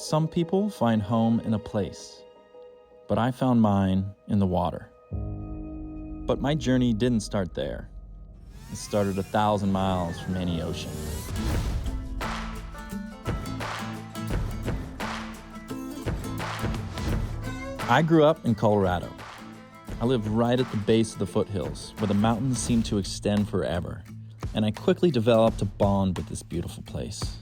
Some people find home in a place, but I found mine in the water. But my journey didn't start there. It started 1,000 miles from any ocean. I grew up in Colorado. I lived right at the base of the foothills, where the mountains seem to extend forever, and I quickly developed a bond with this beautiful place.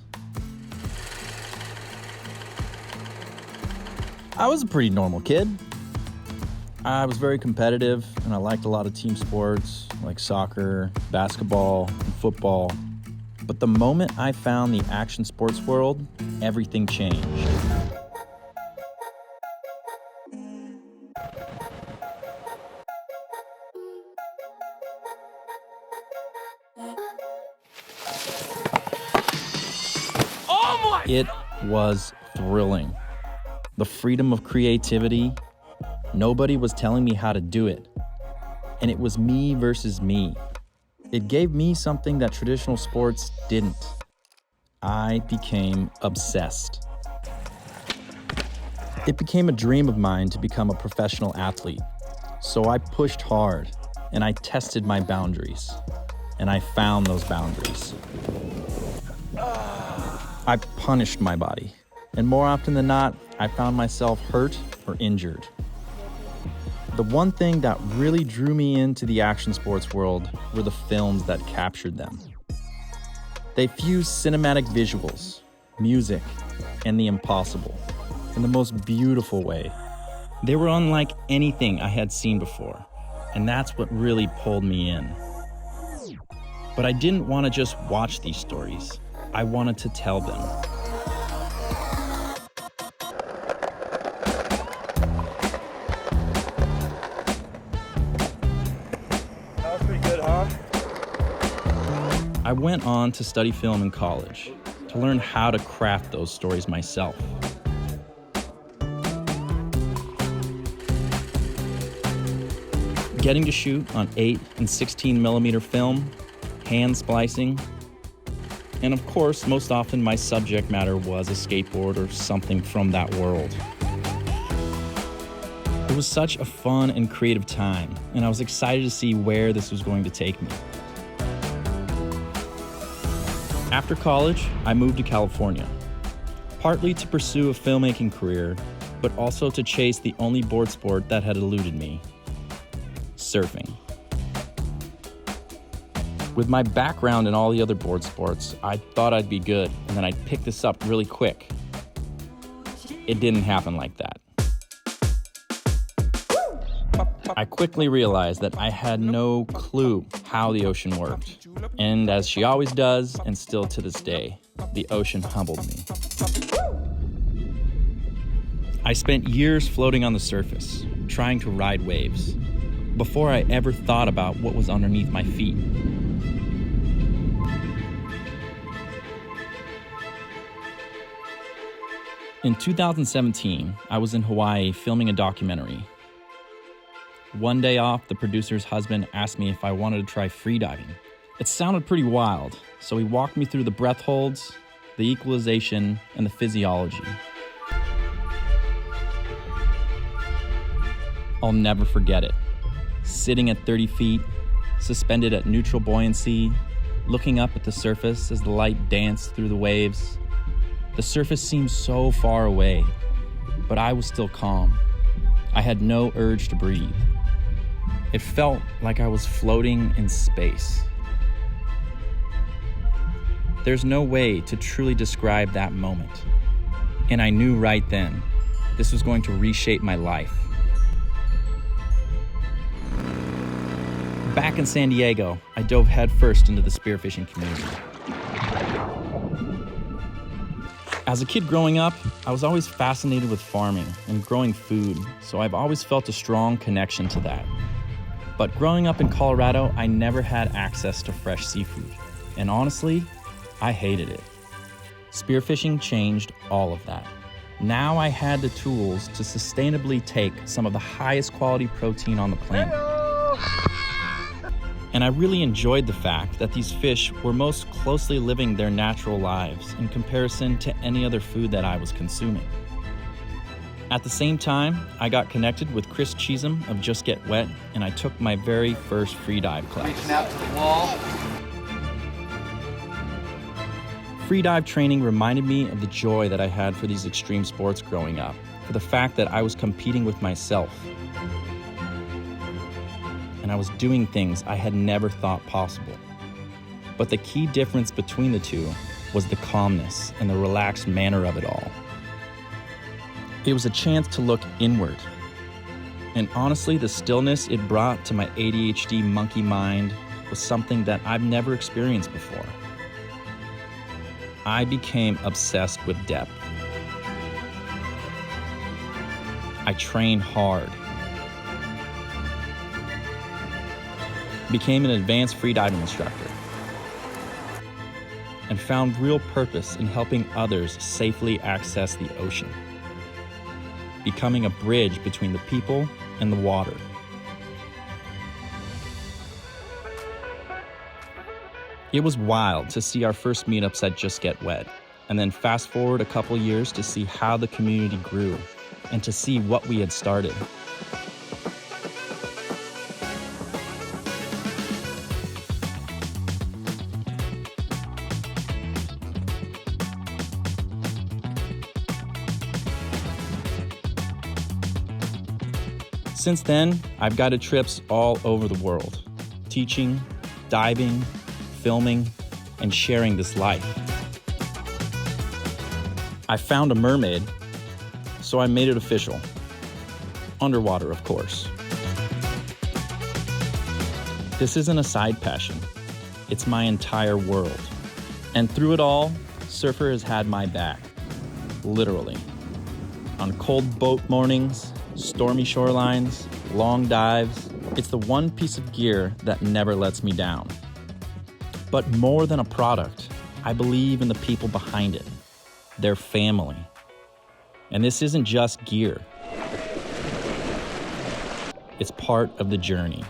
I was a pretty normal kid. I was very competitive, and I liked a lot of team sports like soccer, basketball, and football. But the moment I found the action sports world, everything changed. It was thrilling. The freedom of creativity. Nobody was telling me how to do it. And it was me versus me. It gave me something that traditional sports didn't. I became obsessed. It became a dream of mine to become a professional athlete. So I pushed hard, and I tested my boundaries. And I found those boundaries. I punished my body, and more often than not, I found myself hurt or injured. The one thing that really drew me into the action sports world were the films that captured them. They fused cinematic visuals, music, and the impossible in the most beautiful way. They were unlike anything I had seen before, and that's what really pulled me in. But I didn't want to just watch these stories. I wanted to tell them. That was pretty good, huh? I went on to study film in college to learn how to craft those stories myself. Getting to shoot on 8 and 16 millimeter film, hand splicing, and of course, most often my subject matter was a skateboard or something from that world. It was such a fun and creative time, and I was excited to see where this was going to take me. After college, I moved to California, partly to pursue a filmmaking career, but also to chase the only board sport that had eluded me: surfing. With my background in all the other board sports, I thought I'd be good, and then I'd pick this up really quick. It didn't happen like that. I quickly realized that I had no clue how the ocean worked. And as she always does, and still to this day, the ocean humbled me. I spent years floating on the surface, trying to ride waves, before I ever thought about what was underneath my feet. In 2017, I was in Hawaii filming a documentary. One day off, the producer's husband asked me if I wanted to try freediving. It sounded pretty wild, so he walked me through the breath holds, the equalization, and the physiology. I'll never forget it. Sitting at 30 feet, suspended at neutral buoyancy, looking up at the surface as the light danced through the waves. The surface seemed so far away, but I was still calm. I had no urge to breathe. It felt like I was floating in space. There's no way to truly describe that moment. And I knew right then, this was going to reshape my life. Back in San Diego, I dove headfirst into the spearfishing community. As a kid growing up, I was always fascinated with farming and growing food, so I've always felt a strong connection to that. But growing up in Colorado, I never had access to fresh seafood, and honestly, I hated it. Spearfishing changed all of that. Now I had the tools to sustainably take some of the highest quality protein on the planet. And I really enjoyed the fact that these fish were most closely living their natural lives in comparison to any other food that I was consuming. At the same time, I got connected with Chris Cheesem of Just Get Wet, and I took my very first freedive class. Reaching out to the wall. Freedive training reminded me of the joy that I had for these extreme sports growing up, for the fact that I was competing with myself. And I was doing things I had never thought possible. But the key difference between the two was the calmness and the relaxed manner of it all. It was a chance to look inward. And honestly, the stillness it brought to my ADHD monkey mind was something that I've never experienced before. I became obsessed with depth. I trained hard. Became an advanced freediving instructor, and found real purpose in helping others safely access the ocean, becoming a bridge between the people and the water. It was wild to see our first meetups at Just Get Wet, and then fast forward a couple years to see how the community grew and to see what we had started. Since then, I've guided trips all over the world, teaching, diving, filming, and sharing this life. I found a mermaid, so I made it official. Underwater, of course. This isn't a side passion. It's my entire world. And through it all, Surffur has had my back, literally. On cold boat mornings, stormy shorelines, long dives, it's the one piece of gear that never lets me down. But more than a product, I believe in the people behind it, their family. And this isn't just gear. It's part of the journey.